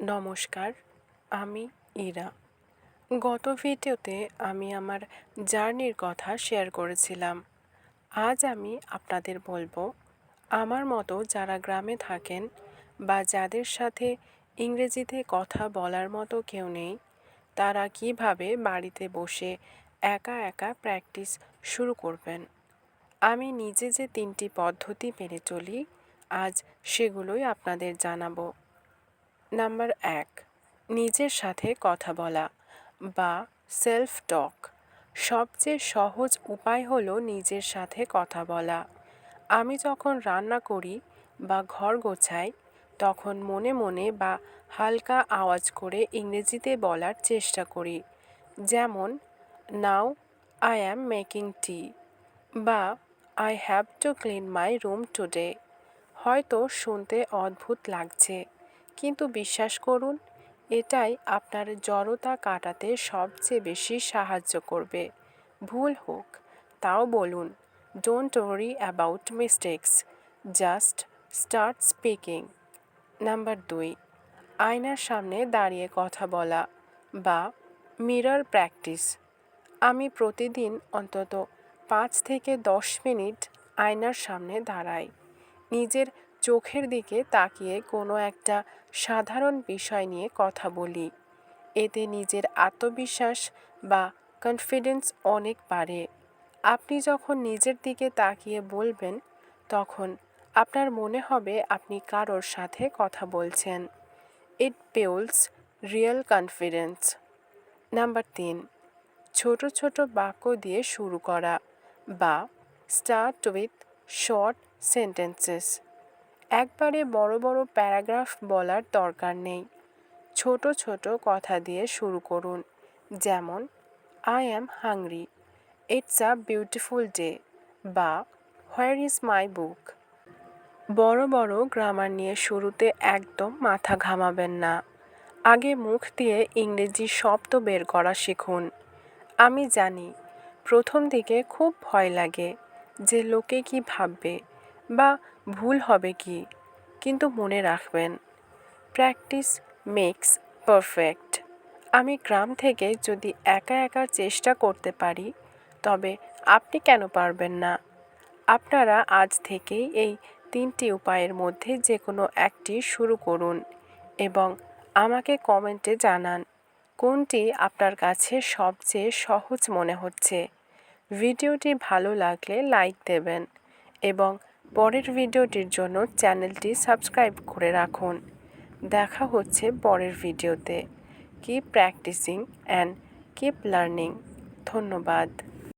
নমস্কার, আমি ইরা। গত ভিডিওতে আমি আমার জার্নির কথা শেয়ার করেছিলাম। আজ আমি আপনাদের বলবো, আমার মতো যারা গ্রামে থাকেন বা যাদের সাথে ইংরেজিতে কথা বলার মতো কেউ নেই, তারা কিভাবে বাড়িতে বসে একা একা প্র্যাকটিস শুরু করবেন। আমি নিজে যে 3টি পদ্ধতি মেনে চলি, আজ সেগুলোই আপনাদের জানাবো। নাম্বার 1, নিজের সাথে কথা বলা বা সেলফ টক। সবচেয়ে সহজ উপায় হলো নিজের সাথে কথা বলা। আমি যখন রান্না করি বা ঘর গোছাই, তখন মনে মনে বা হালকা আওয়াজ করে ইংরেজিতে বলার চেষ্টা করি, যেমন now I am making tea বা I have to clean my room today. হয়তো শুনতে অদ্ভুত লাগছে, কিন্তু বিশ্বাস করুন, এটাই আপনার জড়তা কাটাতে সবচেয়ে বেশি সাহায্য করবে। ভুল হোক তাও বলুন, don't worry about mistakes, just start speaking. Number 2, আয়নার সামনে দাঁড়িয়ে কথা বলা বা মিরর প্র্যাকটিস। আমি প্রতিদিন অন্তত 5 থেকে 10 মিনিট আয়নার সামনে দাঁড়াই। নিজের চোখের দিকে তাকিয়ে কোনো একটা সাধারণ বিষয় নিয়ে কথা বলি। এতে নিজের আত্মবিশ্বাস বা কনফিডেন্স অনেক বাড়ে। আপনি যখন নিজের দিকে তাকিয়ে বলবেন, তখন আপনার মনে হবে আপনি কারোর সাথে কথা বলছেন। ইট বিল্ডস রিয়েল কনফিডেন্স। নাম্বার 3, ছোট ছোট বাক্য দিয়ে শুরু করা বা স্টার্ট উইথ শর্ট সেন্টেন্সেস। একবারে বড় বড় প্যারাগ্রাফ বলার দরকার নেই। ছোট ছোট কথা দিয়ে শুরু করুন, যেমন I am hungry, it's a beautiful day বা হোয়ার ইজ মাই বুক। বড় বড় গ্রামার নিয়ে শুরুতে একদম মাথা ঘামাবেন না। আগে মুখ দিয়ে ইংরেজি শব্দ বের করা শিখুন। আমি জানি প্রথম দিকে খুব ভয় লাগে যে লোকে কি ভাববে বা ভুল হবে কি, কিন্তু মনে রাখবেন, প্র্যাকটিস মেক্স পারফেক্ট। আমি গ্রাম থেকে যদি একা একা চেষ্টা করতে পারি, তবে আপনি কেন পারবেন না? আপনারা আজ থেকেই এই 3টি উপায়ের মধ্যে যে কোনো একটি শুরু করুন এবং আমাকে কমেন্টে জানান কোনটি আপনার কাছে সবচেয়ে সহজ মনে হচ্ছে। ভিডিওটি ভালো লাগলে লাইক দেবেন এবং পরের ভিডিওটির জন্য চ্যানেলটি সাবস্ক্রাইব করে রাখুন। দেখা হচ্ছে পরের ভিডিওতে। Keep practising and keep learning. ধন্যবাদ।